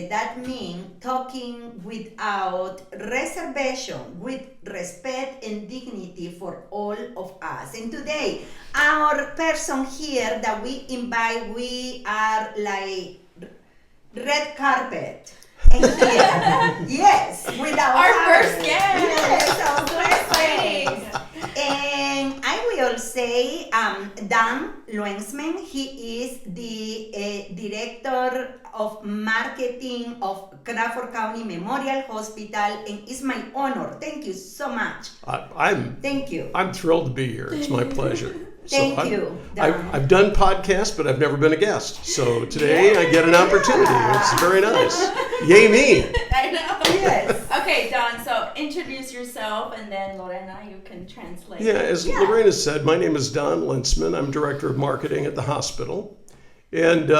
that means talking without reservation, with respect and dignity for all of us. And today, our person here that we invite, we are like red carpet. And here, yes, with our first guest. Yes, our first guest. And I will say Dan Luensmann, he is the director of marketing of Crawford County Memorial Hospital, and it's my honor. Thank you so much. Thank you. I'm thrilled to be here. It's my pleasure. Thank you. I've done podcasts, but I've never been a guest. So today I get an opportunity. It's very nice. Yay me. I know. Yes. Okay, Don, so introduce yourself, and then Lorena, you can translate. Yeah, as Lorena said, my name is Don Luensmann. I'm Director of Marketing at the hospital. And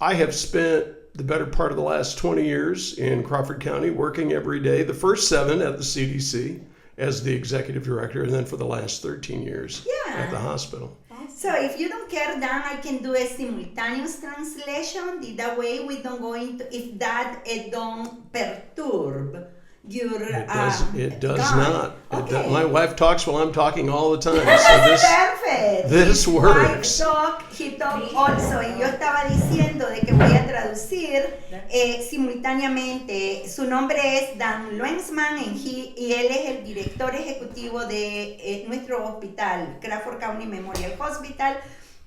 I have spent the better part of the last 20 years in Crawford County working every day, the first 7 at the CDC as the executive director, and then for the last 13 years at the hospital. So if you don't care, Dan, I can do a simultaneous translation. That way we don't go into, if that don't perturb your It does God. not. Okay. My wife talks while I'm talking all the time. So Perfect. This works. He talk also. Y yo estaba diciendo de que voy a traducir simultáneamente. Su nombre es Dan Luensmann y él es el director ejecutivo de nuestro hospital, Crawford County Memorial Hospital.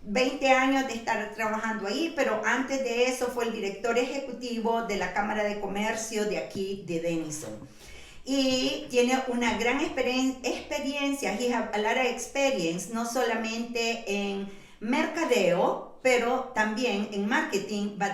20 años de estar trabajando ahí, pero antes de eso fue el director ejecutivo de la Cámara de Comercio de aquí de Denison. Y tiene una gran experiencia, he has a lot of experience, no solamente en mercadeo, pero también en marketing, but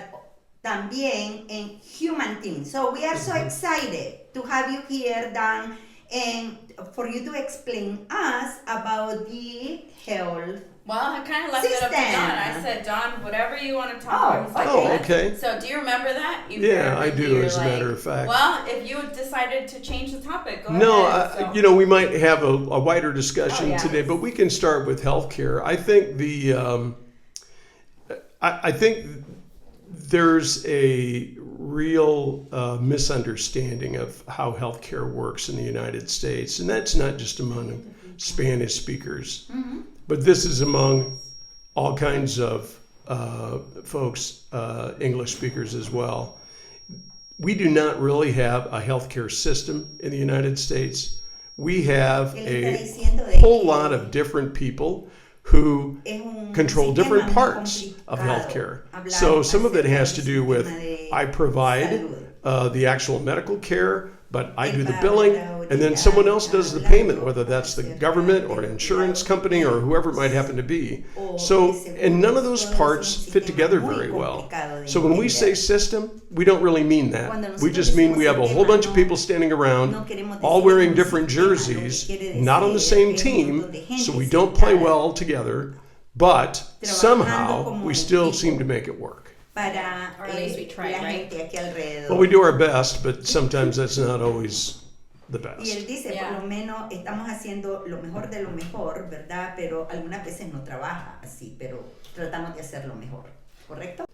también en human team. So we are so excited to have you here, Dan, and for you to explain us about the health. Well, I kind of left it up to Don. I said, Don, whatever you want to talk about. He's like, okay. So do you remember that? I do, as a matter of fact. Well, if you decided to change the topic, go ahead. No, we might have a wider discussion today, but we can start with healthcare. I think I think there's a real misunderstanding of how healthcare works in the United States, and that's not just among Spanish speakers. Mm-hmm. But this is among all kinds of folks, English speakers as well. We do not really have a healthcare system in the United States. We have a whole lot of different people who control different parts of healthcare. So some of it has to do with I provide the actual medical care, but I do the billing, and then someone else does the payment, whether that's the government or an insurance company or whoever it might happen to be. So, and none of those parts fit together very well. So when we say system, we don't really mean that. We just mean we have a whole bunch of people standing around, all wearing different jerseys, not on the same team, so we don't play well together, but somehow we still seem to make it work. Para or at least we try, right? gente aquí alrededor. Well, we do our best, but sometimes that's not always the best. Y él dice, por lo menos estamos haciendo lo mejor de lo mejor, ¿verdad? Pero algunas veces no trabaja así, pero tratamos de hacerlo mejor, ¿correcto?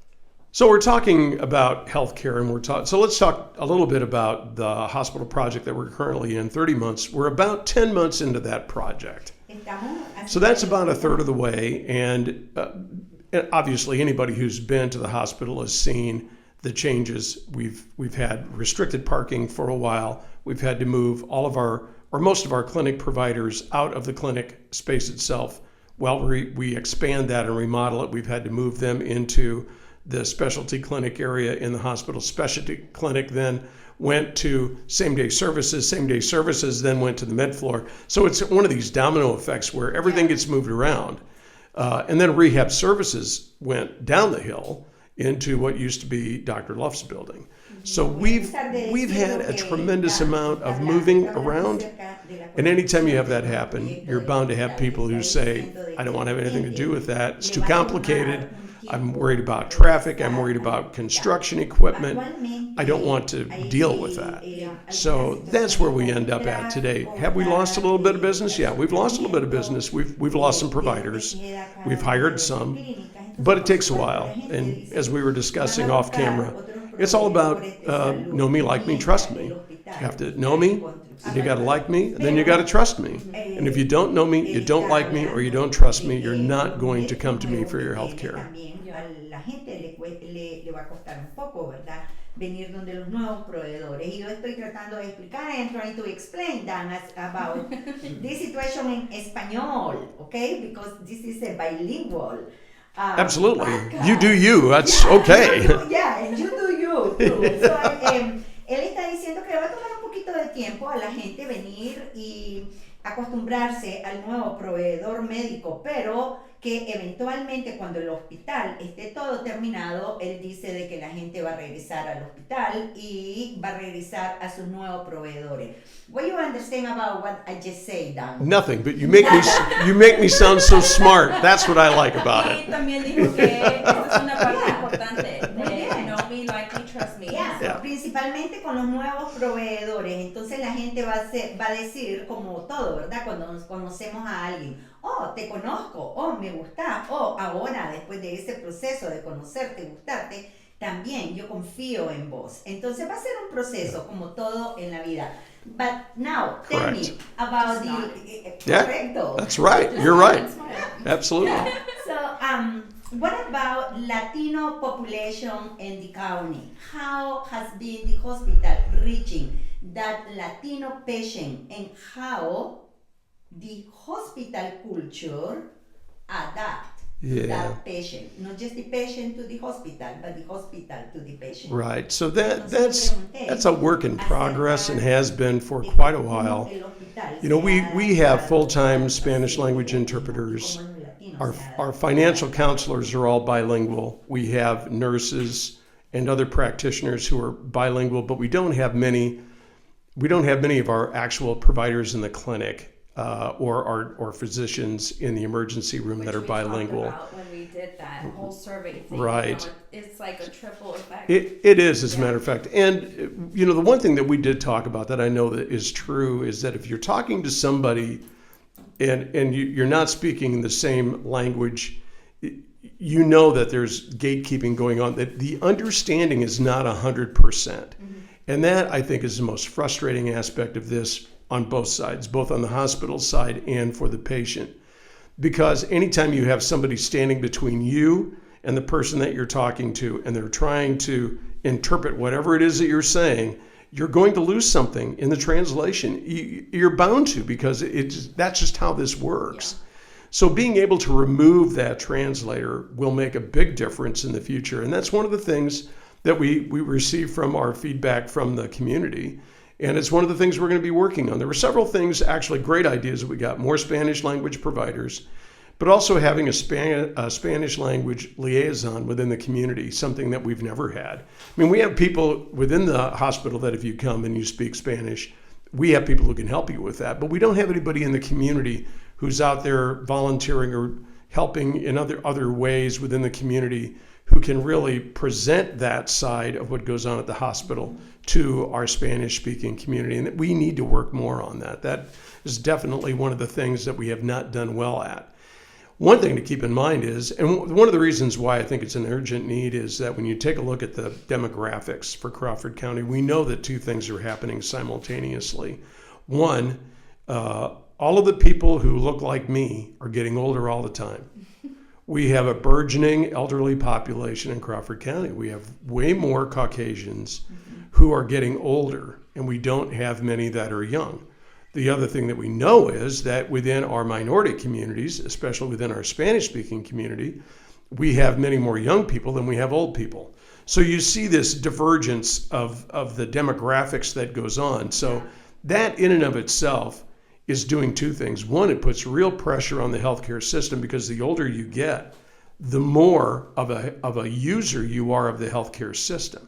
So we're talking about healthcare, and so let's talk a little bit about the hospital project that we're currently in. 30 months. We're about 10 months into that project. So that's about a third of the way, and obviously, anybody who's been to the hospital has seen the changes. We've had restricted parking for a while. We've had to move most of our clinic providers out of the clinic space itself. While we expand that and remodel it, we've had to move them into the specialty clinic area in the hospital. Specialty clinic then went to same-day services then went to the med floor. So it's one of these domino effects where everything gets moved around. And then rehab services went down the hill into what used to be Dr. Luff's building. So we've had a tremendous amount of moving around. And anytime you have that happen, you're bound to have people who say, I don't want to have anything to do with that. It's too complicated. I'm worried about traffic. I'm worried about construction equipment. I don't want to deal with that. So that's where we end up at today. Have we lost a little bit of business? Yeah, we've lost a little bit of business. We've lost some providers. We've hired some, but it takes a while. And as we were discussing off camera, It's all about know me, like me, trust me. You have to know me, and you got to like me, and then you got to trust me. And if you don't know me, you don't like me, or you don't trust me, you're not going to come to me for your health care. A la gente le va a costar un poco, ¿verdad? Venir donde los nuevos proveedores. Y yo estoy tratando de explicar, I'm trying to explain Dan about this situation en español, okay? Because this is a bilingual. Absolutely. Podcast. You do you. That's okay. And you do you too. So, él está diciendo que le va a tomar un poquito de tiempo a la gente venir y acostumbrarse al nuevo proveedor médico, pero que eventualmente cuando el hospital esté todo terminado, él dice de que la gente va a regresar al hospital y va a regresar a sus nuevos proveedores. What do you understand about what I just said, Dan? Nothing, but you make me sound so smart. That's what I like about Y it. también dijo que esta es una parte importante de know me, like me, trust me. Yeah. Principalmente con los nuevos proveedores. Entonces la gente va a decir como todo, ¿verdad? Cuando nos conocemos a alguien, oh, te conozco, oh, me gusta, oh, ahora después de ese proceso de conocerte, gustarte, también yo confío en vos. Entonces va a ser un proceso como todo en la vida. But now, tell me about correcto. That's right. You're right. Absolutely. So, what about Latino population in the county? How has been the hospital reaching that Latino patient, and how the hospital culture adapt that patient? Not just the patient to the hospital, but the hospital to the patient. Right. So that's a work in progress and has been for quite a while. You know, we have full-time Spanish language interpreters. Our financial counselors are all bilingual. We have nurses and other practitioners who are bilingual, but we don't have many of our actual providers in the clinic or physicians in the emergency room that are bilingual. Which we talked about when we did that whole survey thing. Right. You know, it's like a triple effect. It is, as a matter of fact. And, you know, the one thing that we did talk about that I know that is true is that if you're talking to somebody and you're not speaking the same language, you know that there's gatekeeping going on, that the understanding is not 100%. And that, I think, is the most frustrating aspect of this on both sides, both on the hospital side and for the patient. Because anytime you have somebody standing between you and the person that you're talking to, and they're trying to interpret whatever it is that you're saying, you're going to lose something in the translation. You're bound to, because that's just how this works. Yeah. So being able to remove that translator will make a big difference in the future. And that's one of the things that we receive from our feedback from the community. And it's one of the things we're going to be working on. There were several things, actually great ideas that we got. More Spanish language providers, but also having a Spanish language liaison within the community, something that we've never had. I mean, we have people within the hospital that if you come and you speak Spanish, we have people who can help you with that. But we don't have anybody in the community who's out there volunteering or helping in other ways within the community who can really present that side of what goes on at the hospital to our Spanish-speaking community. And we need to work more on that. That is definitely one of the things that we have not done well at. One thing to keep in mind is, and one of the reasons why I think it's an urgent need, is that when you take a look at the demographics for Crawford County, we know that two things are happening simultaneously. One, all of the people who look like me are getting older all the time. We have a burgeoning elderly population in Crawford County. We have way more Caucasians who are getting older, and we don't have many that are young. The other thing that we know is that within our minority communities, especially within our Spanish-speaking community, we have many more young people than we have old people. So you see this divergence of the demographics that goes on. So that in and of itself is doing two things. One, it puts real pressure on the healthcare system, because the older you get, the more of a user you are of the healthcare system.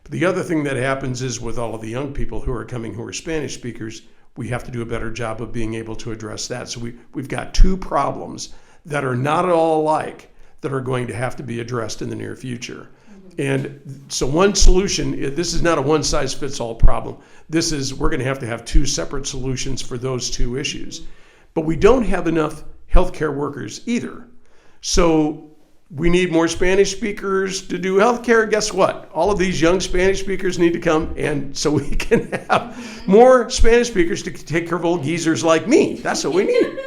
But the other thing that happens is, with all of the young people who are coming who are Spanish speakers, we have to do a better job of being able to address that. So we've got two problems that are not at all alike that are going to have to be addressed in the near future. And so one solution, this is not a one-size-fits-all problem. This is, we're going to have two separate solutions for those two issues. But we don't have enough healthcare workers either. So we need more Spanish speakers to do healthcare. Guess what? All of these young Spanish speakers need to come, and so we can have more Spanish speakers to take care of old geezers like me. That's what we need.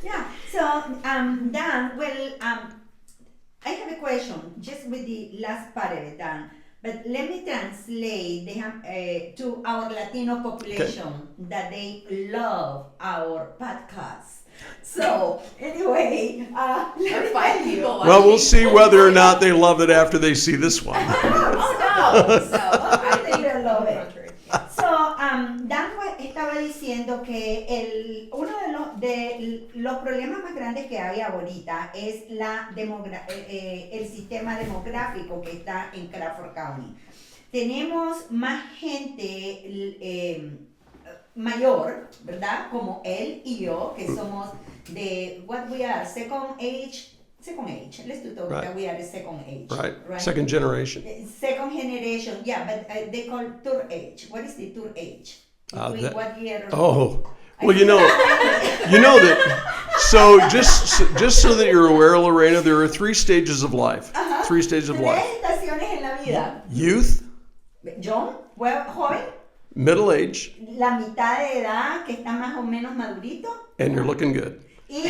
Yeah. So, Dan, well, I have a question just with the last part of it, Dan. But let me translate to our Latino population that they love our podcast. So anyway, There are 5 people watching. Well, we'll see whether or not they love it after they see this one. Oh, no. I think they love it. So, Dan estaba diciendo que uno de los problemas más grandes que hay ahorita es el sistema demográfico que está en Crawford County. Tenemos más gente mayor, ¿verdad? Como él y yo, que somos de what we are, second age. Let's do talk that we are the second age. Right. Second generation. Second generation, yeah, but they call third age. What is the third age? Between what year? Oh, well, you know that. So just so that you're aware, Lorena, there are 3 stages of life. Ajá. 3 stages of life. Tres estaciones en la vida. Youth, John, joven, middle age, la mitad de edad que está más o menos madurito. and you're looking good. Y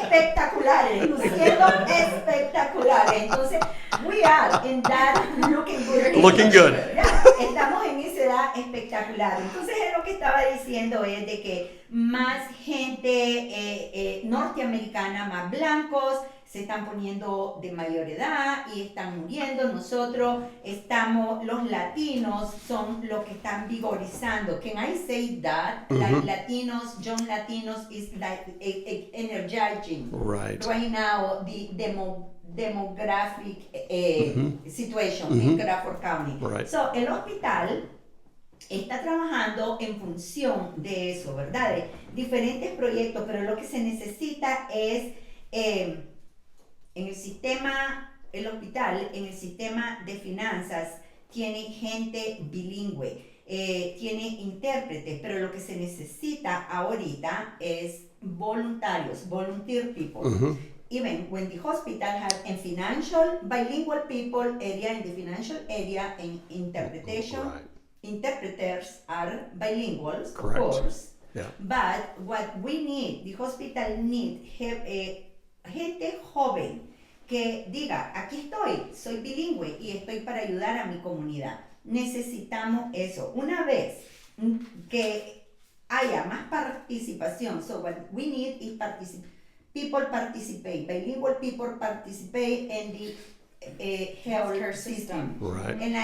espectaculares, luciendo espectaculares. Entonces, we are in that looking good. Looking good. Ya, estamos en esa edad espectacular. Entonces, lo que estaba diciendo es de que más gente norteamericana, más blancos, se están poniendo de mayor edad y están muriendo. Nosotros los latinos son los que están vigorizando. Can I say that? Like Latinos, young Latinos is like energizing Right. now the demographic situation in Crawford County. Right. So, el hospital está trabajando en función de eso, ¿verdad? De diferentes proyectos, pero lo que se necesita es el hospital, en el sistema de finanzas, tiene gente bilingüe, tiene intérpretes, pero lo que se necesita ahorita es voluntarios, volunteer people. Even when the hospital has a financial, bilingual people area in the financial area and interpretation, interpreters are bilinguals, Correct. of course. Yeah. But what we need, the hospital need gente joven que diga, aquí estoy, soy bilingüe y estoy para ayudar a mi comunidad. Necesitamos eso. Una vez que haya más participación, so what we need is people participate, bilingual people participate in the healthcare system, Right. en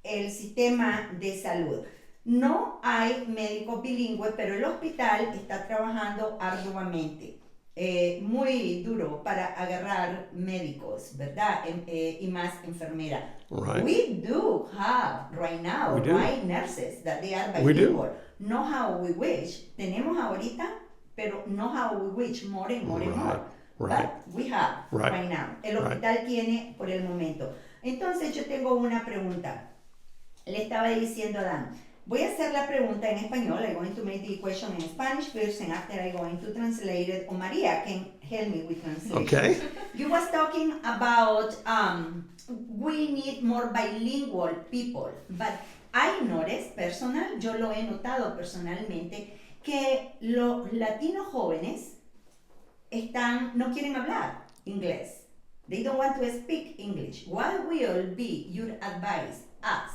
el sistema de salud. No hay médicos bilingües, pero el hospital está trabajando arduamente. Muy duro para agarrar médicos, ¿verdad? Y más enfermeras. Right. We do have right now, We do. right, nurses that they are We do. bilingual. No how we wish. Tenemos ahorita, pero no how we wish, more and more and more. Right. But we have right now. El hospital tiene por el momento. Entonces yo tengo una pregunta. Le estaba diciendo a Dan, voy a hacer la pregunta en español. I'm going to make the question in Spanish first, and after I'm going to translate it. O Maria can help me with translation. Okay. You was talking about we need more bilingual people, but I noticed yo lo he notado personalmente, que los latinos jóvenes no quieren hablar inglés. They don't want to speak English. What will be your advice as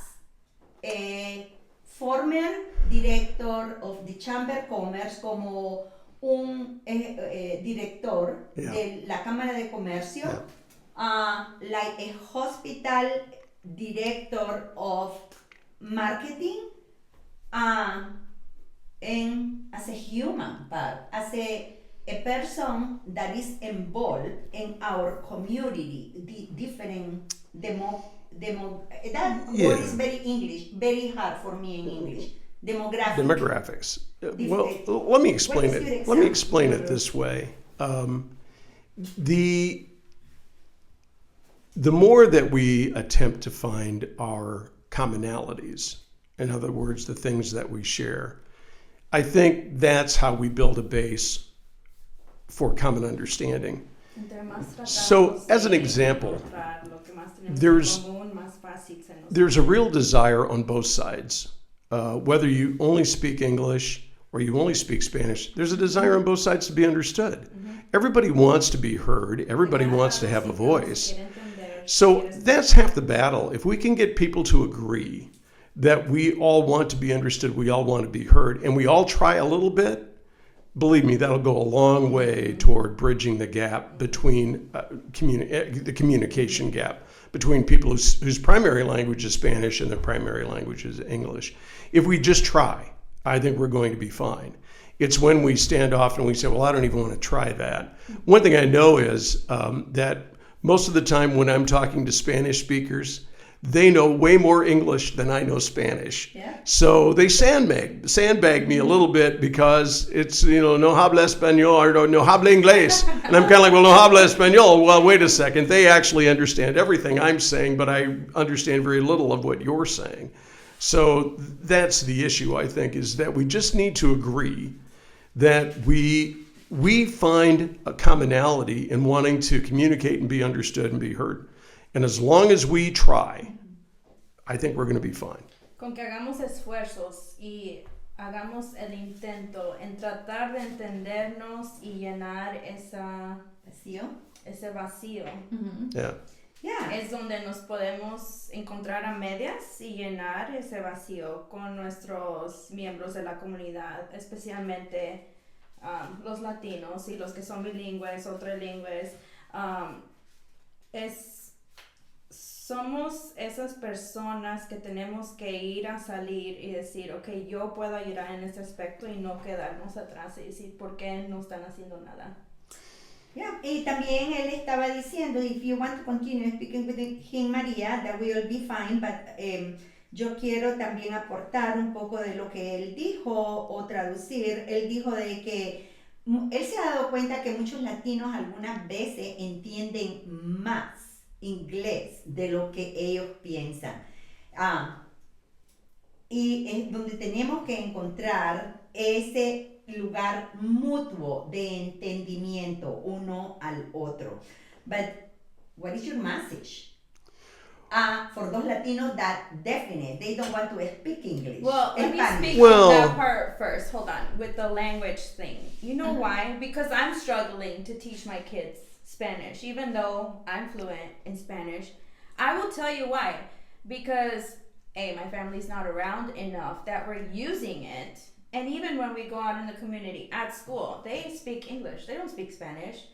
a former director of the Chamber of Commerce, como un director de la Cámara de Comercio, like a hospital director of marketing, and as a human part, as a person that is involved in our community, the different that word is very English, very hard for me in English. Demographics. Well, let me explain it. Let me explain it this way. The more that we attempt to find our commonalities, in other words, the things that we share, I think that's how we build a base for common understanding. Entre más So, tratamos as an de example, encontrar lo que más tenemos there's- en común, más fácil se nos There's a hace. real desire on both sides. Whether you only speak English or you only speak Spanish, there's a desire on both sides to be understood. Everybody wants to be heard. Everybody wants to have a voice. So that's half the battle. If we can get people to agree that we all want to be understood, we all want to be heard, and we all try a little bit, believe me, that'll go a long way toward bridging the gap between the communication gap between people whose primary language is Spanish and their primary language is English. If we just try, I think we're going to be fine. It's when we stand off and we say, well, I don't even want to try that. One thing I know is that most of the time when I'm talking to Spanish speakers, they know way more English than I know Spanish. Yeah. So they sandbag me a little bit because it's, no habla español or no habla inglés. And I'm kind of like, well, no habla español. Well, wait a second. They actually understand everything I'm saying, but I understand very little of what you're saying. So that's the issue, I think, is that we just need to agree that we find a commonality in wanting to communicate and be understood and be heard. And as long as we try, I think we're going to be fine. Con que hagamos esfuerzos y hagamos el intento en tratar de entendernos y llenar ese vacío. Yeah. Yeah. Es donde nos podemos encontrar a medias y llenar ese vacío con nuestros miembros de la comunidad, especialmente los latinos y los que son bilingües o trilingües. Somos esas personas que tenemos que ir a salir y decir, ok, yo puedo ayudar en este aspecto y no quedarnos atrás y decir, ¿por qué no están haciendo nada? Yeah. Y también él estaba diciendo, if you want to continue speaking with him, María, that will be fine, but yo quiero también aportar un poco de lo que él dijo o traducir. Él dijo de que él se ha dado cuenta que muchos latinos algunas veces entienden más inglés de lo que ellos piensan. Y es donde tenemos que encontrar ese lugar mutuo de entendimiento uno al otro. But what is your message? For those Latinos that definitely they don't want to speak English. Well, let me speak Well- on that part first. Hold on. With the language thing. You know why? Because I'm struggling to teach my kids Spanish, even though I'm fluent in Spanish. I will tell you why. Because, A, my family's not around enough that we're using it. And even when we go out in the community at school, they speak English. They don't speak Spanish.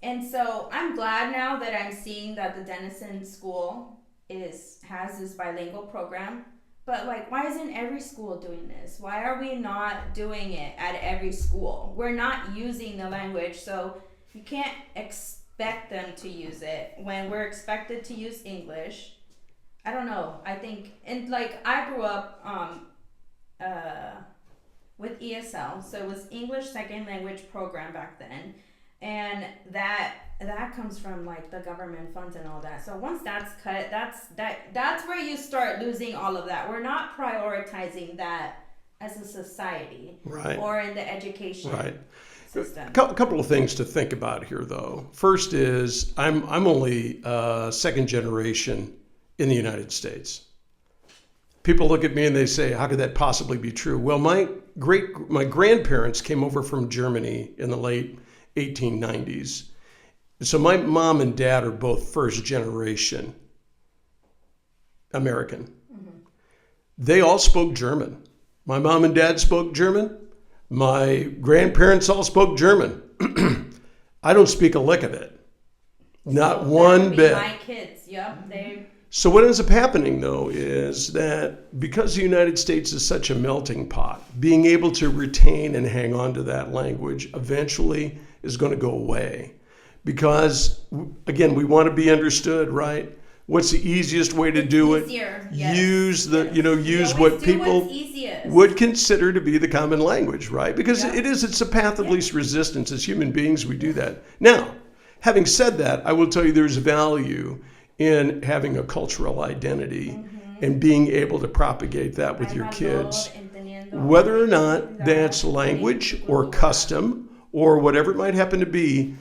And so I'm glad now that I'm seeing that the Denison School has this bilingual program. But like, why isn't every school doing this? Why are we not doing it at every school? We're not using the language, so you can't expect them to use it when we're expected to use English. I don't know. I think, and like, I grew up with ESL, so it was English Second Language program back then, and that comes from like the government funds and all that. So once that's cut, that's where you start losing all of that. We're not prioritizing that as a society, Right. or in the education Right. system. A couple of things to think about here, though. First is I'm only second generation in the United States. People look at me and they say, "How could that possibly be true?" Well, my grandparents came over from Germany in the late 1890s, so my mom and dad are both first generation American. Mm-hmm. They all spoke German. My mom and dad spoke German. My grandparents all spoke German. I don't speak a lick of it. Not So one that would be bit. My kids, yep, they. So what ends up happening, though, is that because the United States is such a melting pot, being able to retain and hang on to that language eventually is going to go away. Because, again, we want to be understood, right? What's the easiest way to do it? Easier, yes, Use the, yes. use We what always do people what's easiest. would consider to be the common language, right? Because Yeah. it's a path of least resistance. As human beings, we do that. Now, having said that, I will tell you there's value in having a cultural identity and being able to propagate that with your kids. Whether or not that's language or custom or whatever it might happen to be,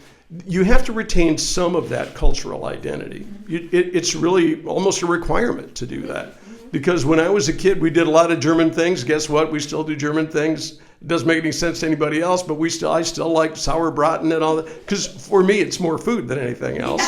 you have to retain some of that cultural identity. It's really almost a requirement to do that. Because when I was a kid, we did a lot of German things. Guess what? We still do German things. It doesn't make any sense to anybody else, but I still like sauerbraten and all that. Because for me, it's more food than anything else.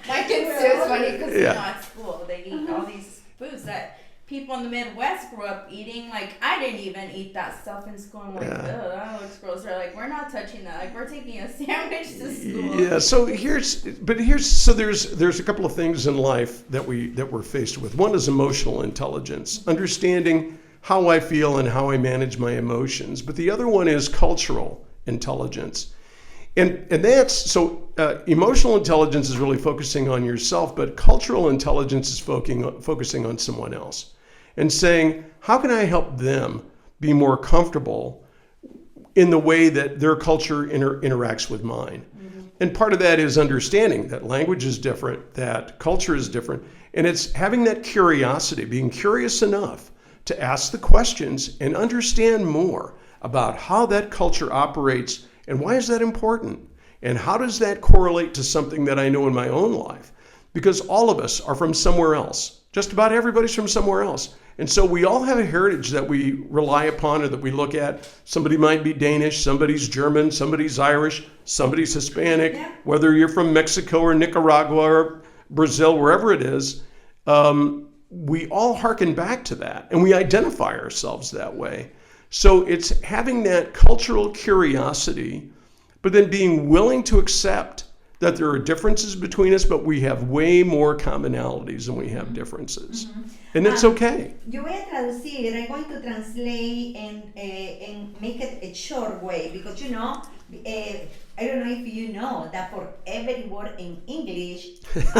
My kids say it's funny because at school they eat all these foods that people in the Midwest grew up eating. Like, I didn't even eat that stuff in school. I'm like, ugh, that looks gross. They're like, we're not touching that. Like, we're taking a sandwich to school. Yeah. So there's a couple of things in life that we're faced with. One is emotional intelligence, understanding how I feel and how I manage my emotions. But the other one is cultural intelligence. And that's, so emotional intelligence is really focusing on yourself, but cultural intelligence is focusing on someone else and saying, how can I help them be more comfortable in the way that their culture interacts with mine? Mm-hmm. And part of that is understanding that language is different, that culture is different, and it's having that curiosity, being curious enough to ask the questions and understand more about how that culture operates and why is that important? And how does that correlate to something that I know in my own life? Because all of us are from somewhere else. Just about everybody's from somewhere else. And so we all have a heritage that we rely upon or that we look at. Somebody might be Danish, somebody's German, somebody's Irish, somebody's Hispanic, whether you're from Mexico or Nicaragua or Brazil, wherever it is, we all hearken back to that and we identify ourselves that way. So it's having that cultural curiosity, but then being willing to accept that there are differences between us, but we have way more commonalities than we have differences. Mm-hmm. And it's okay. Yo voy a traducir, I'm going to translate and make it a short way, because I don't know if you know that for every word in English, 2 to 3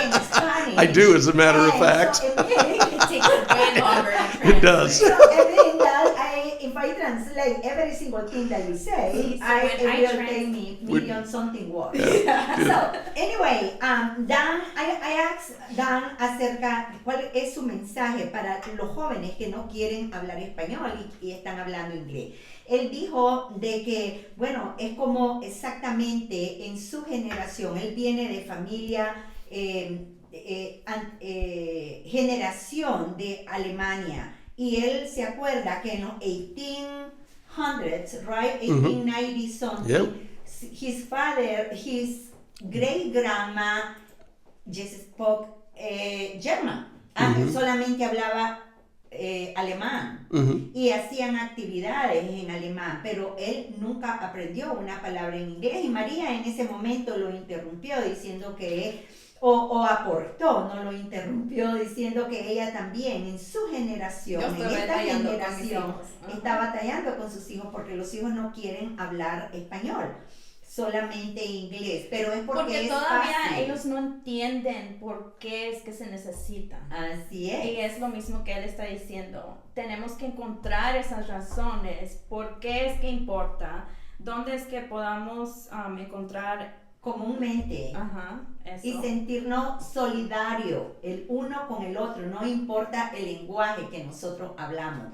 in Spanish. I do, as a matter of fact. So it takes way longer to translate. It does. So everything that if I translate every single thing that you say, it will take me million something words. So anyway, Dan, I asked Dan acerca de cuál es su mensaje para los jóvenes que no quieren hablar español y están hablando inglés. Él dijo de que, bueno, es como exactamente en su generación, él viene de familia, generación de Alemania, y él se acuerda que en los 1800s, right, 1890 something, his father, his great grandma just spoke German, solamente hablaba alemán, y hacían actividades en alemán, pero él nunca aprendió una palabra en inglés, y María en ese momento lo interrumpió diciendo que o aportó, no lo interrumpió diciendo que ella también en su generación, en esta generación, está batallando con sus hijos porque los hijos no quieren hablar español, solamente inglés, pero es porque es todavía fácil. Ellos no entienden por qué es que se necesita. Así es. Y es lo mismo que él está diciendo. Tenemos que encontrar esas razones, por qué es que importa, dónde es que podamos encontrar comúnmente y sentirnos solidarios el uno con el otro, no importa el lenguaje que nosotros hablamos.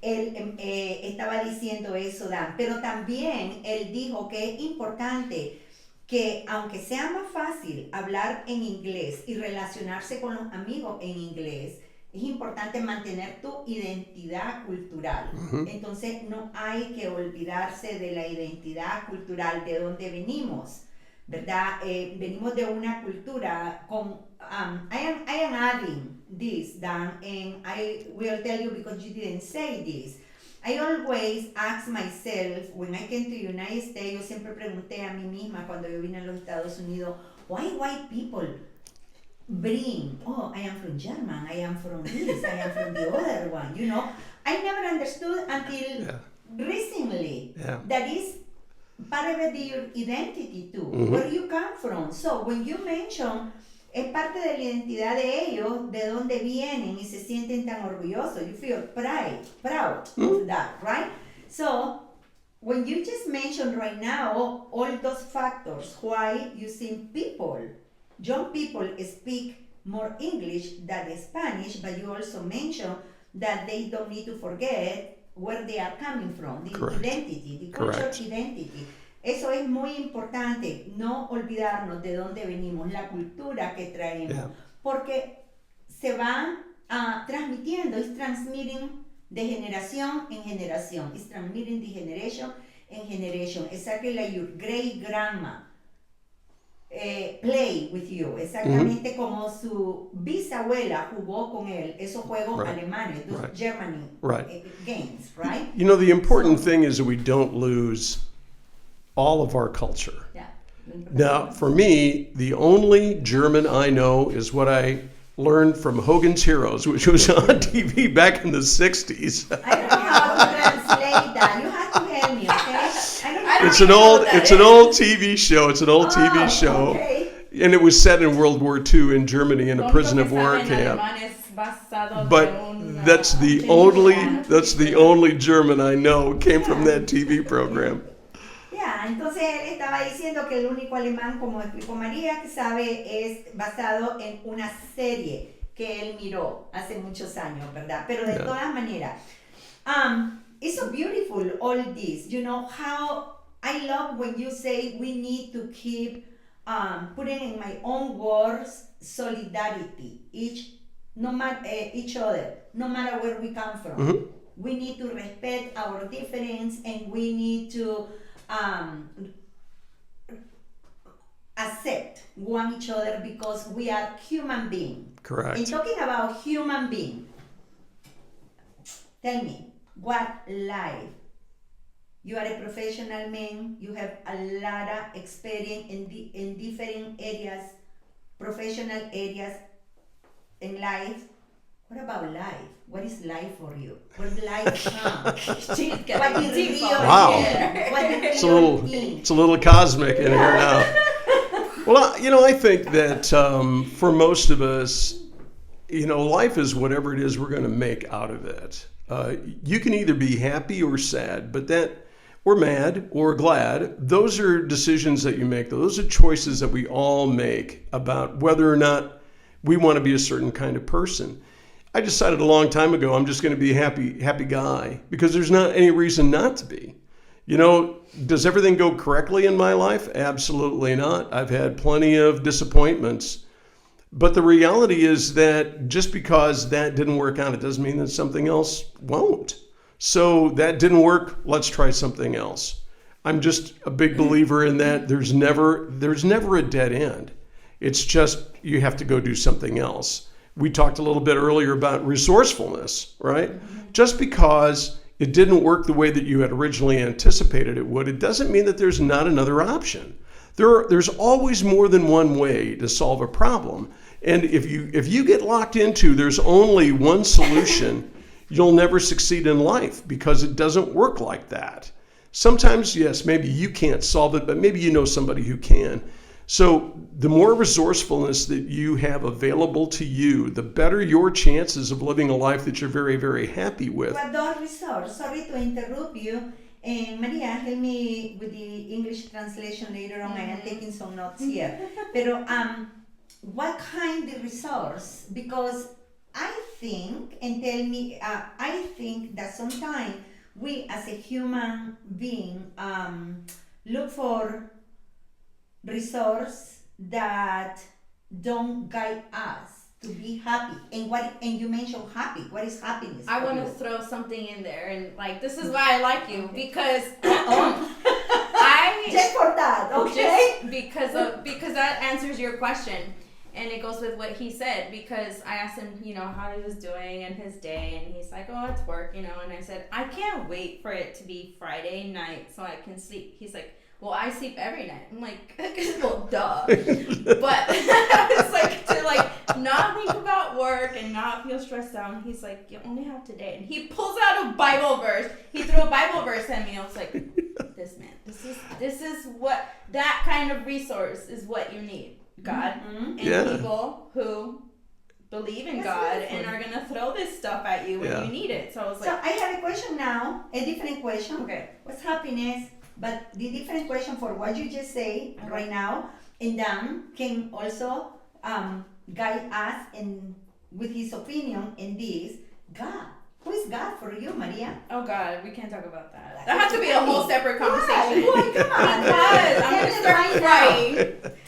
Él estaba diciendo eso, Dan, pero también él dijo que es importante que aunque sea más fácil hablar en inglés y relacionarse con los amigos en inglés, es importante mantener tu identidad cultural. Entonces no hay que olvidarse de la identidad cultural, de dónde venimos, ¿verdad? Venimos de una cultura con, I am adding this, Dan, and I will tell you because you didn't say this. I always ask myself, when I came to the United States, yo siempre pregunté a mí misma cuando yo vine a los Estados Unidos, why white people bring, I am from German, I am from this, I am from the other one, I never understood until recently that is part of your identity too, where you come from. So when you mention, es parte de la identidad de ellos, de dónde vienen y se sienten tan orgullosos. You feel proud of that, right? So when you just mention right now all those factors why you see young people speak more English than Spanish, but you also mention that they don't need to forget where they are coming from, the Correct. identity, the cultural Correct. identity. Eso es muy importante, no olvidarnos de dónde venimos, la cultura que traemos, Yeah. porque se va transmitiendo, it's transmitting de generación en generación, it's transmitting the generation in generation, exactly like your great grandma play with you, exactamente como su bisabuela jugó con él, esos juegos Right. alemanes, those Right. Germany Right. games, right? You know, the important thing is that we don't lose all of our culture. Yeah. Now, for me, the only German I know is what I learned from Hogan's Heroes, which was on TV back in the 60s. I don't know how to translate that. You have to help me, okay? I don't It's know an what old that it's an is. old TV show. It's an old TV show. Okay. And it was set in World War II in Germany in a prison of war camp. But that's the only German I know came from that TV program. Yeah, entonces él estaba diciendo que el único alemán, como explicó María, que sabe es basado en una serie que él miró hace muchos años, ¿verdad? Pero de todas maneras, it's so beautiful all this, you know, how I love when you say we need to keep putting in my own words solidarity, each other, no matter where we come from. Mm-hmm. We need to respect our difference and we need to accept one each other because we are human beings. Correct. And talking about human being, tell me, what life? You are a professional man, you have a lot of experience in different areas, professional areas in life. What about life? What is life for you? What is life? What is real? Wow. What is It's a little cosmic in here now. Well, I think that for most of us, life is whatever it is we're going to make out of it. You can either be happy or sad, or mad or glad. Those are decisions that you make. Those are choices that we all make about whether or not we want to be a certain kind of person. I decided a long time ago I'm just going to be a happy guy because there's not any reason not to be. Does everything go correctly in my life? Absolutely not. I've had plenty of disappointments. But the reality is that just because that didn't work out, it doesn't mean that something else won't. So that didn't work, let's try something else. I'm just a big believer in that there's never a dead end. It's just you have to go do something else. We talked a little bit earlier about resourcefulness, right? Mm-hmm. Just because it didn't work the way that you had originally anticipated it would, it doesn't mean that there's not another option. There's always more than one way to solve a problem. And if you get locked into there's only one solution, you'll never succeed in life because it doesn't work like that. Sometimes, yes, maybe you can't solve it, but maybe you know somebody who can. So the more resourcefulness that you have available to you, the better your chances of living a life that you're very, very happy with. But those resources, sorry to interrupt you, and Maria, help me with the English translation later on. I am taking some notes here. Pero what kind of resource? Because I think, and tell me, I think that sometimes we as a human being look for resource that don't guide us to be happy. And you mentioned happy. What is happiness? I want to throw something in there, and this is why I like you, because just for that, okay? Just because that answers your question. And it goes with what he said, because I asked him, how he was doing and his day, and he's like, oh, it's work, and I said, I can't wait for it to be Friday night so I can sleep. He's like, well, I sleep every night. I'm like, well, duh. But it's to not think about work and not feel stressed out. And he's like, you only have today. And he pulls out a Bible verse. He threw a Bible verse at me. I was like, this man, this is what, that kind of resource is what you need. God and people who believe in God and are gonna throw this stuff at you when you need it. So I was like, so I have a question now, a different question. Okay. What's happiness? But the different question for what you just say right now, and Dan can also guide us with his opinion in this. God, Who is God for you, Maria? Oh God, we can't talk about that. That has to be a whole separate conversation. Why? Come on. Because I'm gonna start crying.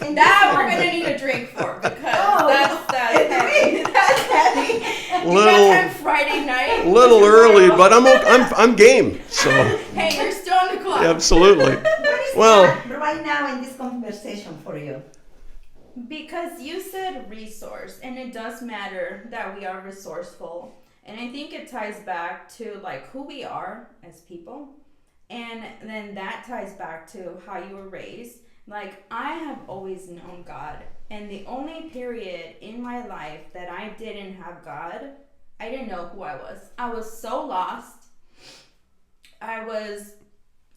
And That we're gonna need a drink for because that's heavy. That's heavy. You guys have Friday night. Little early, but I'm game. So Hey, you're still on the clock. absolutely. What is Well- God right now in this conversation for you? Because you said resource, and it does matter that we are resourceful. And I think it ties back to like who we are as people. And then that ties back to how you were raised. Like I have always known God. And the only period in my life that I didn't have God, I didn't know who I was. I was so lost. I was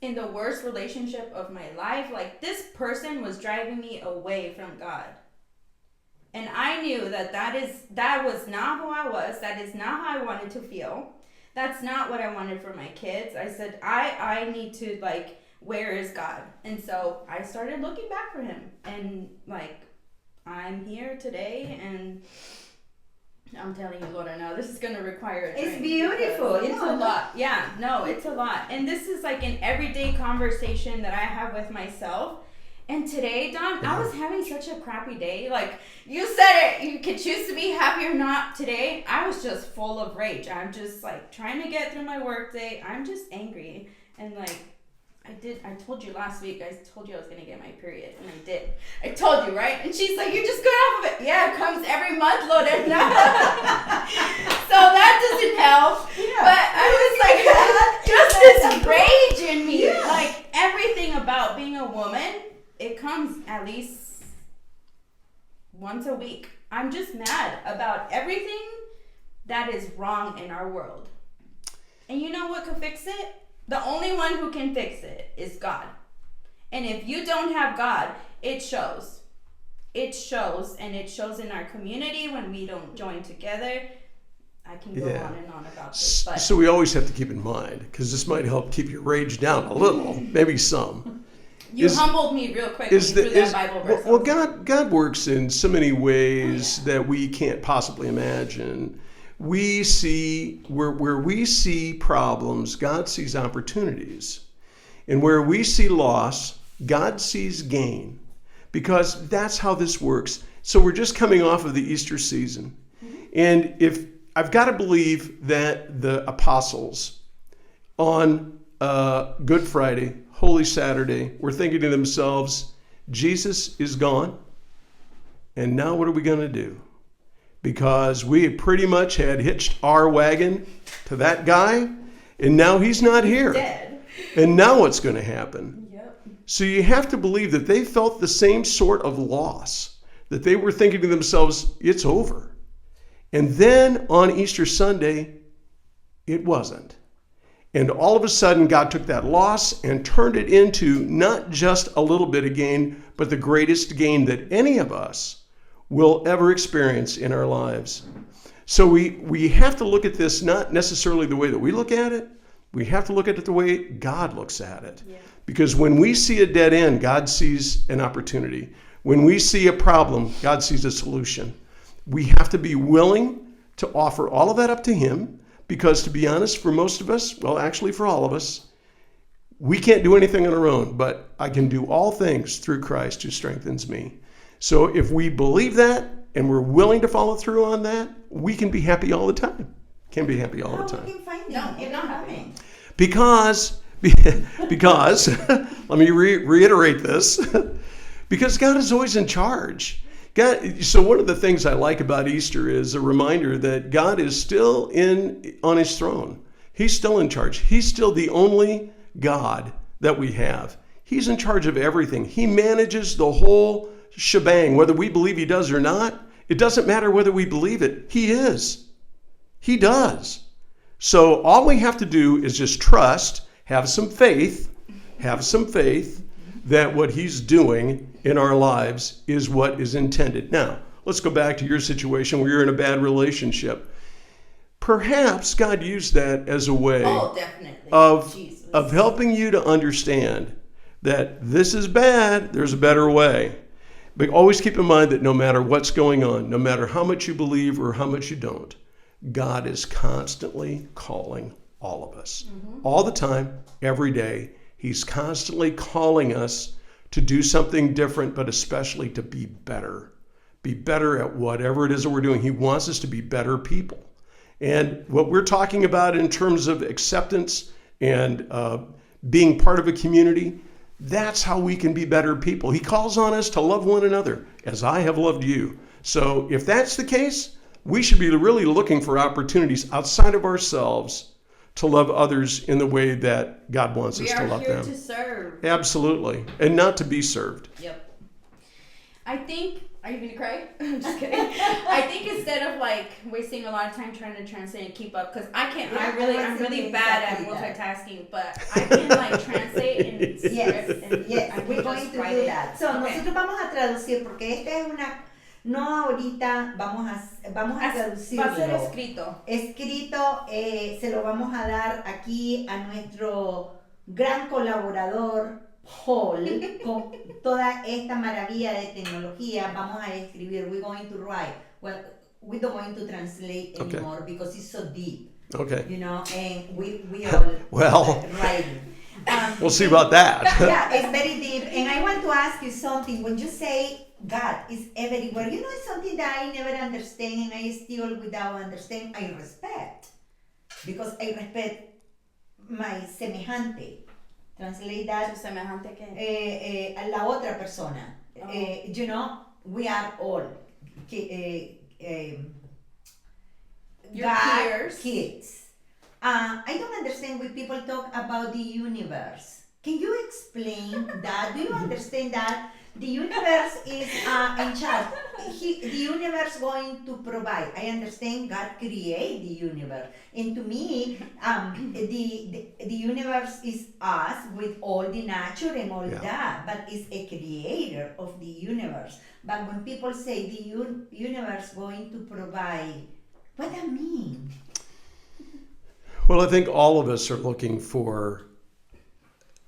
in the worst relationship of my life. Like this person was driving me away from God. And I knew that was not who I was. That is not how I wanted to feel. That's not what I wanted for my kids. I said, I need to like, where is God? And so I started looking back for him. And like, I'm here today and I'm telling you, Lord, I know this is going to require a drink. It's beautiful. It's a lot. Yeah, no, it's a lot. And this is like an everyday conversation that I have with myself. And today, Don, I was having such a crappy day. Like, you said it, you could choose to be happy or not. Today, I was just full of rage. I'm just like trying to get through my work day. I'm just angry. And like, I told you last week, I told you I was going to get my period. And I did. I told you, right? And she's like, you're just going off of it. Yeah, it comes every month, Lorena. So that doesn't help. Yeah. But I was like, just this rage in me. Yeah. Like, everything about being a woman, it comes at least once a week. I'm just mad about everything that is wrong in our world. And you know what could fix it? The only one who can fix it is God. And if you don't have God, it shows. It shows, and it shows in our community when we don't join together. I can go on and on about this. But So we always have to keep in mind, because this might help keep your rage down a little, maybe some. you humbled me real quick when you threw that Bible verse. Well, God works in so many ways that we can't possibly imagine. We see, where we see problems, God sees opportunities. And where we see loss, God sees gain. Because that's how this works. So we're just coming off of the Easter season. And if I've got to believe that the apostles on Good Friday, Holy Saturday, were thinking to themselves, Jesus is gone. And now what are we going to do? Because we pretty much had hitched our wagon to that guy, and now he's not here. Dead. And now what's going to happen? Yep. So you have to believe that they felt the same sort of loss, that they were thinking to themselves, it's over. And then on Easter Sunday, it wasn't. And all of a sudden, God took that loss and turned it into not just a little bit of gain, but the greatest gain that any of us will ever experience in our lives. So we have to look at this not necessarily the way that we look at it. We have to look at it the way God looks at it. Yeah. Because when we see a dead end, God sees an opportunity. When we see a problem, God sees a solution. We have to be willing to offer all of that up to Him, because to be honest, for most of us, well, actually for all of us, we can't do anything on our own, but I can do all things through Christ who strengthens me. So if we believe that and we're willing to follow through on that, we can be happy all the time. Can be happy all the time. We can find No, you're not happy. Because let me reiterate this, because God is always in charge. So one of the things I like about Easter is a reminder that God is still on His throne. He's still in charge. He's still the only God that we have. He's in charge of everything. He manages the whole shebang, whether we believe He does or not. It doesn't matter whether we believe it. He is. He does. So all we have to do is just trust, have some faith that what He's doing in our lives is what is intended. Now, let's go back to your situation where you're in a bad relationship. Perhaps God used that as a way of helping you to understand that this is bad, there's a better way. But always keep in mind that no matter what's going on, no matter how much you believe or how much you don't, God is constantly calling all of us. All the time, every day. He's constantly calling us to do something different, but especially to be better. Be better at whatever it is that we're doing. He wants us to be better people. And what we're talking about in terms of acceptance and being part of a community, that's how we can be better people. He calls on us to love one another as I have loved you. So if that's the case, we should be really looking for opportunities outside of ourselves to love others in the way that God wants us to love them. We are here to serve. Absolutely. And not to be served. Yep. I think, are you going to cry? I'm just kidding. I think instead of like wasting a lot of time trying to translate and keep up, because I'm really bad at multitasking, but I can like translate and script and we're going to do that. So nosotros vamos a traducir porque esta es una, no ahorita vamos a traducirlo. Va a ser escrito. Escrito, se lo vamos a dar aquí a nuestro gran colaborador Paul, con toda esta maravilla de tecnología. Vamos a escribir, we're going to write. Well, we don't going to translate anymore because it's so deep. Okay. You know, and we all writing. We'll see about that. Yeah, it's very deep. And I want to ask you something. When you say God is everywhere, you know, it's something that I never understand and I still without understand, I respect. Because I respect my semejante. Translate that. ¿Semejante qué? A la otra persona. You know, we are all your God peers. Kids. I don't understand when people talk about the universe. Can you explain that? Do you understand that the universe is in charge? The universe going to provide. I understand God create the universe, and to me, the universe is us with all the nature and all that, but it's a creator of the universe. But when people say the universe going to provide, what does that mean? Well, I think all of us are looking for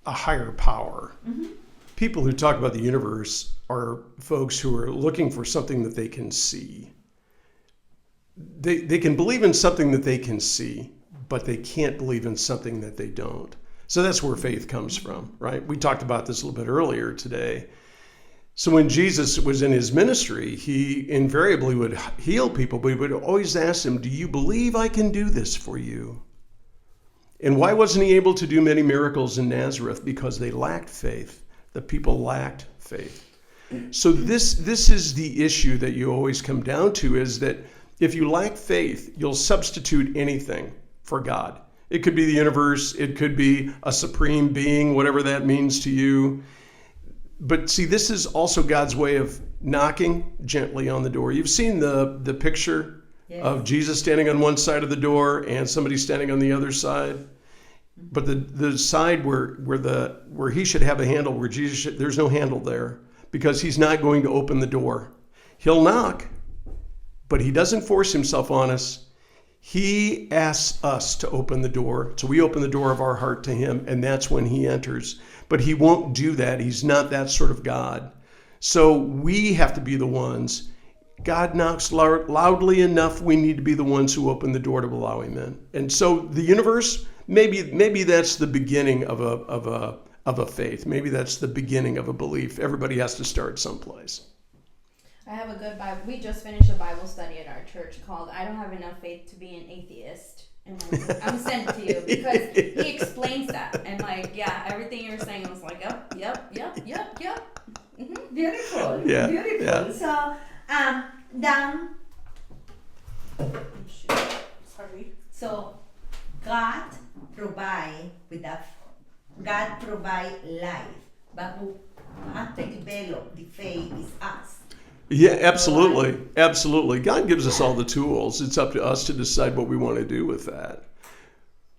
a higher power. Mm-hmm. People who talk about the universe are folks who are looking for something that they can see. They can believe in something that they can see, but they can't believe in something that they don't. So that's where faith comes from, right? We talked about this a little bit earlier today. So when Jesus was in his ministry, he invariably would heal people, but he would always ask them, do you believe I can do this for you? And why wasn't he able to do many miracles in Nazareth? Because they lacked faith. The people lacked faith. So this is the issue that you always come down to, is that if you lack faith, you'll substitute anything for God. It could be the universe. It could be a supreme being, whatever that means to you. But see, this is also God's way of knocking gently on the door. You've seen the picture of Jesus standing on one side of the door and somebody standing on the other side. But the side where he should have a handle, where Jesus should, there's no handle there, because he's not going to open the door. He'll knock, but he doesn't force himself on us. He asks us to open the door. So we open the door of our heart to him, and that's when he enters. But he won't do that. He's not that sort of God. So we have to be the ones. God knocks loudly enough. We need to be the ones who open the door to allow him in. And so the universe, maybe that's the beginning of a faith. Maybe that's the beginning of a belief. Everybody has to start someplace. I have a good Bible. We just finished a Bible study at our church called "I Don't Have Enough Faith to Be an Atheist." And I'm sending it to you because he explains that. And everything you were saying, I was like, yep. Mm-hmm. Beautiful. Yeah. Beautiful. Yeah. So, Dan. Sorry. So, God provide life, but who have to develop the faith is us. Yeah, absolutely. God gives us all the tools. It's up to us to decide what we want to do with that.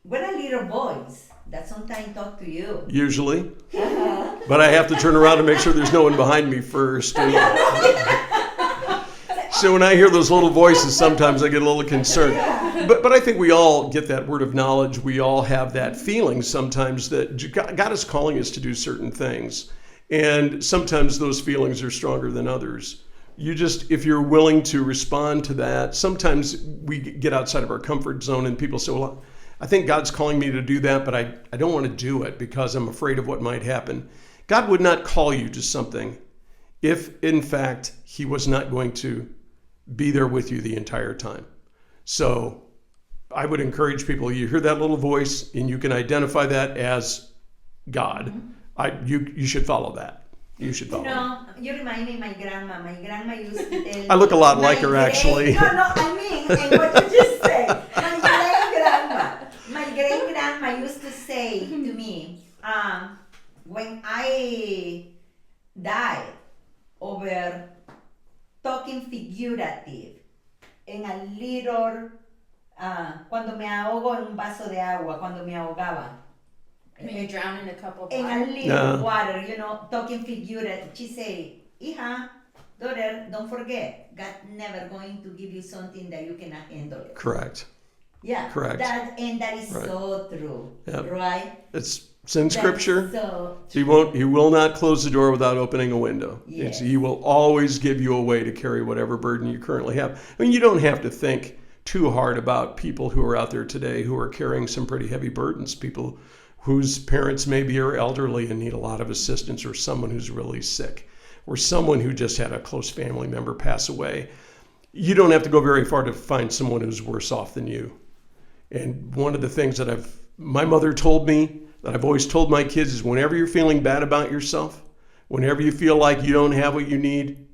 We're a little boys that sometimes talk to you. Usually. But I have to turn around and make sure there's no one behind me first. So when I hear those little voices, sometimes I get a little concerned. But I think we all get that word of knowledge. We all have that feeling sometimes that God is calling us to do certain things. And sometimes those feelings are stronger than others. if you're willing to respond to that, sometimes we get outside of our comfort zone and people say, well, I think God's calling me to do that, but I don't want to do it because I'm afraid of what might happen. God would not call you to something if, in fact, he was not going to be there with you the entire time. So I would encourage people, you hear that little voice and you can identify that as God. You should follow that. You should follow that. You remind me of my grandma. My grandma used to tell I look a lot like her, actually. No, I mean, and what you just said. My great-grandma used to say to me, when I died over talking figurative en a little, cuando me ahogo en un vaso de agua, cuando me ahogaba. When you drown in a cup of In water. a little water, talking figurative. She say, hija, daughter, don't forget, God never going to give you something that you cannot handle it. Correct. Yeah. Correct. That is right. So true. Yep. Right? It's in Scripture. So He will not close the door without opening a window. Yes. He will always give you a way to carry whatever burden you currently have. I mean, you don't have to think too hard about people who are out there today who are carrying some pretty heavy burdens, people whose parents maybe are elderly and need a lot of assistance, or someone who's really sick, or someone who just had a close family member pass away. You don't have to go very far to find someone who's worse off than you. And one of the things that my mother told me, that I've always told my kids, is whenever you're feeling bad about yourself, whenever you feel like you don't have what you need,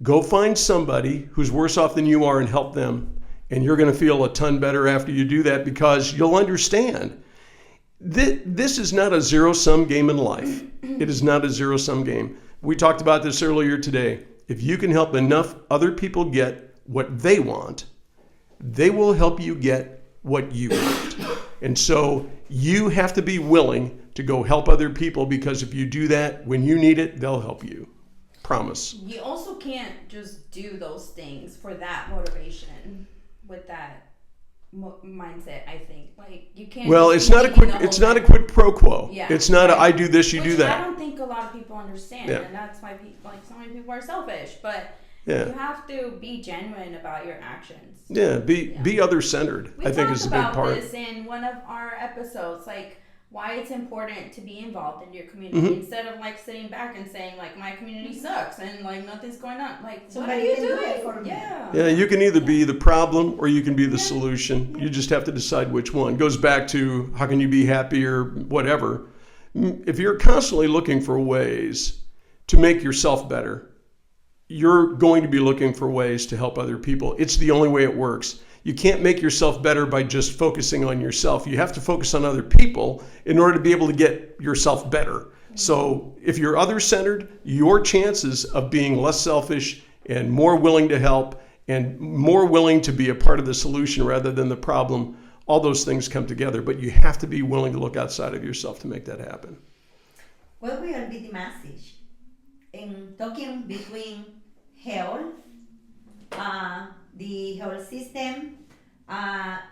go find somebody who's worse off than you are and help them. And you're going to feel a ton better after you do that, because you'll understand. This is not a zero-sum game in life. It is not a zero-sum game. We talked about this earlier today. If you can help enough other people get what they want, they will help you get what you want. And so you have to be willing to go help other people, because if you do that, when you need it, they'll help you. Promise. You also can't just do those things for that motivation with that mindset, I think. Like, you can't. Well, it's not a quid pro quo. Yeah. It's not I do this, you do that. I don't think a lot of people understand, and that's why so many people are selfish. But you have to be genuine about your actions. Yeah, be other-centered. I think is a big part. We talked about this in one of our episodes, like why it's important to be involved in your community instead of like sitting back and saying like my community sucks and like nothing's going on. Like, what are you doing for me? Yeah, you can either be the problem or you can be the solution. You just have to decide which one. It goes back to how can you be happy or whatever. If you're constantly looking for ways to make yourself better, you're going to be looking for ways to help other people. It's the only way it works. You can't make yourself better by just focusing on yourself. You have to focus on other people in order to be able to get yourself better. So if you're other-centered, your chances of being less selfish and more willing to help and more willing to be a part of the solution rather than the problem, all those things come together. But you have to be willing to look outside of yourself to make that happen. What will be the message in talking between health, the health system,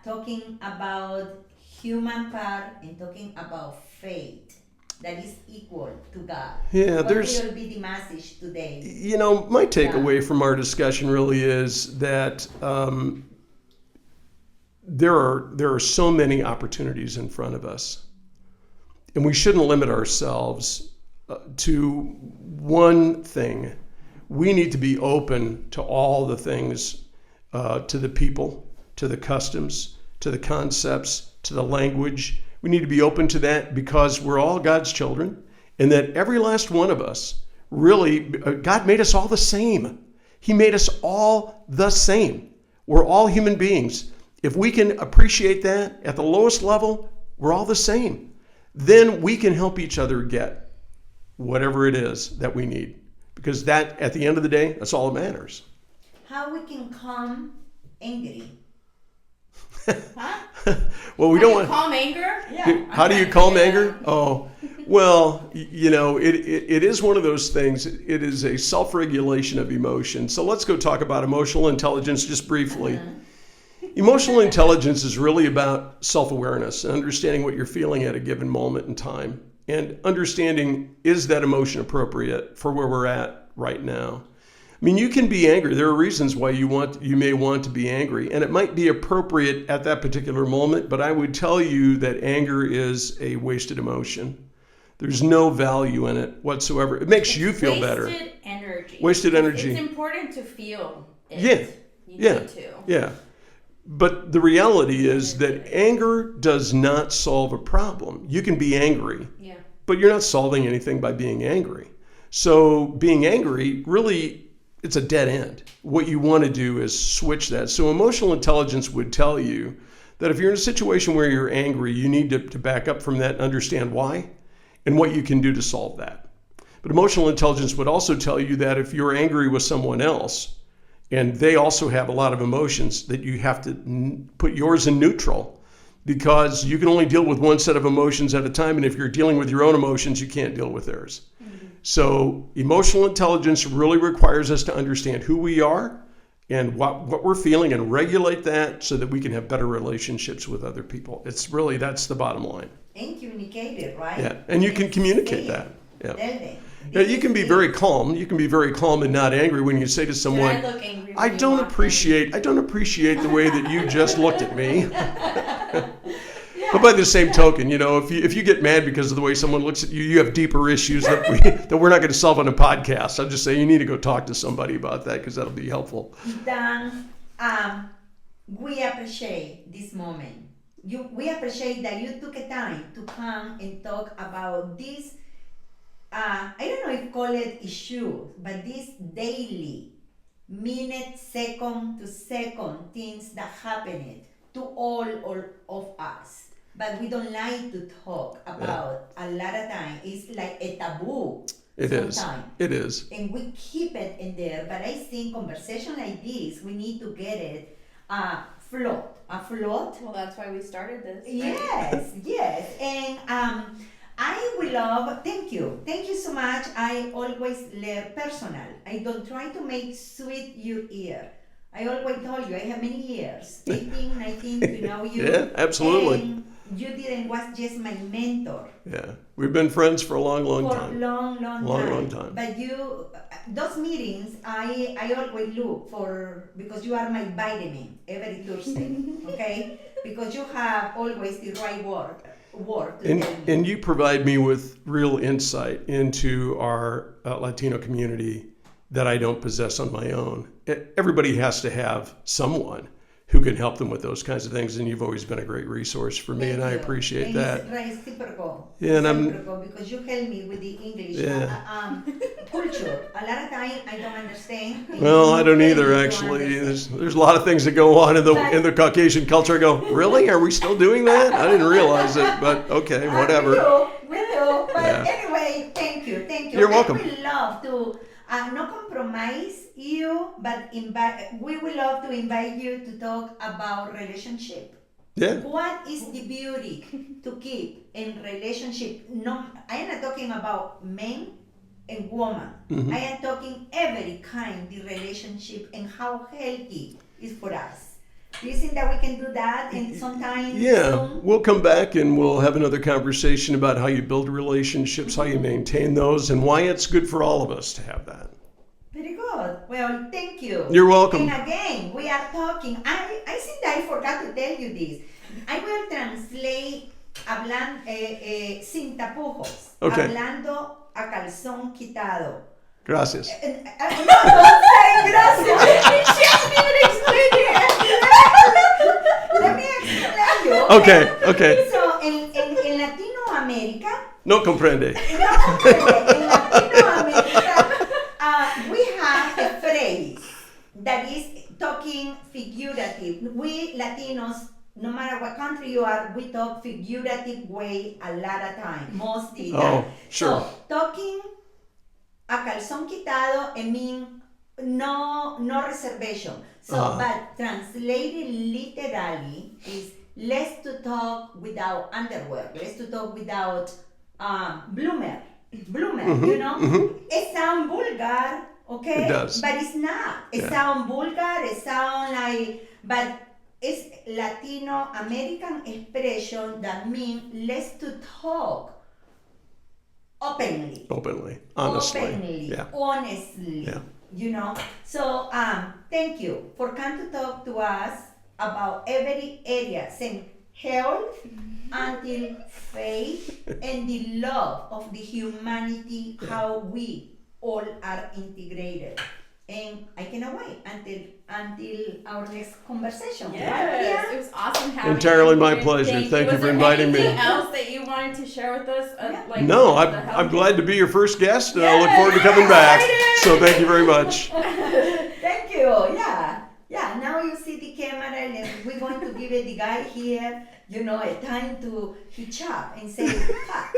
talking about human part, and talking about faith that is equal to God? Yeah, what will be the message today? My takeaway from our discussion really is that there are so many opportunities in front of us, and we shouldn't limit ourselves to one thing. We need to be open to all the things, to the people, to the customs, to the concepts, to the language. We need to be open to that because we're all God's children, and that every last one of us, really, God made us all the same. He made us all the same. We're all human beings. If we can appreciate that at the lowest level, we're all the same. Then we can help each other get whatever it is that we need. Because that, at the end of the day, that's all that matters. How we can calm angry? Huh? Well, we don't want. Calm anger? Yeah. How do you calm anger? Oh, well, it is one of those things. It is a self-regulation of emotion. So let's go talk about emotional intelligence just briefly. Emotional intelligence is really about self-awareness and understanding what you're feeling at a given moment in time. And understanding, is that emotion appropriate for where we're at right now? I mean, you can be angry. There are reasons why you may want to be angry, and it might be appropriate at that particular moment, but I would tell you that anger is a wasted emotion. There's no value in it whatsoever. It makes you feel better. Wasted energy. Wasted energy. It's important to feel it. Yeah. You need to. Yeah. But the reality is that anger does not solve a problem. You can be angry, but you're not solving anything by being angry. So being angry, really, it's a dead end. What you want to do is switch that. So emotional intelligence would tell you that if you're in a situation where you're angry, you need to back up from that and understand why and what you can do to solve that. But emotional intelligence would also tell you that if you're angry with someone else, and they also have a lot of emotions, that you have to put yours in neutral, because you can only deal with one set of emotions at a time. And if you're dealing with your own emotions, you can't deal with theirs. Mm-hmm. So emotional intelligence really requires us to understand who we are and what we're feeling and regulate that so that we can have better relationships with other people. It's really, that's the bottom line. And communicate it, right? Yeah, and you can communicate that. Yeah. Now, you can be very calm. You can be very calm and not angry when you say to someone, I don't appreciate the way that you just looked at me. But by the same token, if you get mad because of the way someone looks at you, you have deeper issues that we're not going to solve on a podcast. I'm just saying you need to go talk to somebody about that, because that'll be helpful. Dan, we appreciate this moment. We appreciate that you took a time to come and talk about this. I don't know if call it issue, but this daily, minute, second to second things that happen to all of us. But we don't like to talk about a lot of time. It's like a taboo. It is. And we keep it in there. But I think conversation like this, we need to get it float. Well, that's why we started this. Right? Yes. And I will love, thank you so much. I always learn personal. I don't try to make sweet your ear. I always told you, I have many years, 18, 19, to know you. Yeah, absolutely. And you didn't was just my mentor. Yeah, we've been friends for a long time. Long time. But you, those meetings, I always look for, because you are my vitamin every Thursday, okay? Because you have always the right word. And you provide me with real insight into our Latino community that I don't possess on my own. Everybody has to have someone who can help them with those kinds of things, and you've always been a great resource for me, and I appreciate that. It's reciprocal. Yeah, because you help me with the English culture. A lot of time I don't understand. Well, I don't either, actually. There's a lot of things that go on in the Caucasian culture. I go, really? Are we still doing that? I didn't realize it, but okay, whatever. We do. But anyway, thank you. You're welcome. I would love to not compromise you, but we would love to invite you to talk about relationship. Yeah. What is the beauty to keep in relationship? No, I am not talking about men and women. Mm-hmm. I am talking every kind of relationship and how healthy is for us. Do you think that we can do that in some time soon? We'll come back and we'll have another conversation about how you build relationships, how you maintain those, and why it's good for all of us to have that. Very good. Well, thank you. You're welcome. And again, we are talking. I think that I forgot to tell you this. I will translate sin tapujos. Okay. Hablando a calzón quitado. Gracias. No, don't say gracias. She hasn't even explained it. Let me explain you. Okay. So, en Latinoamérica. No comprende. En Latinoamérica, we have a phrase that is talking figurative. We Latinos, no matter what country you are, we talk figurative way a lot of time. Mostly. Oh, sure. So, talking a calzón quitado, I mean, no reservation. So, but translated literally is less to talk without underwear, less to talk without bloomer, mm-hmm, you know? Mm-hmm. It sounds vulgar, okay? It does. But it's not. It sounds vulgar, it sounds like, but it's Latino American expression that means less to talk openly, honestly, honestly. you know. So thank you for coming to talk to us about every area, from health until faith and the love of the humanity, how we all are integrated. And I cannot wait until our next conversation. Yes, it was awesome having Entirely you. my pleasure. Thank you Was for there inviting me. anything else that you wanted to share with us? No, I'm glad to be your first guest, and I look forward to coming back. So thank you very much. Thank you. Yeah. Now you see the camera, and we're going to give it the guy here, a time to hitch up and say cut.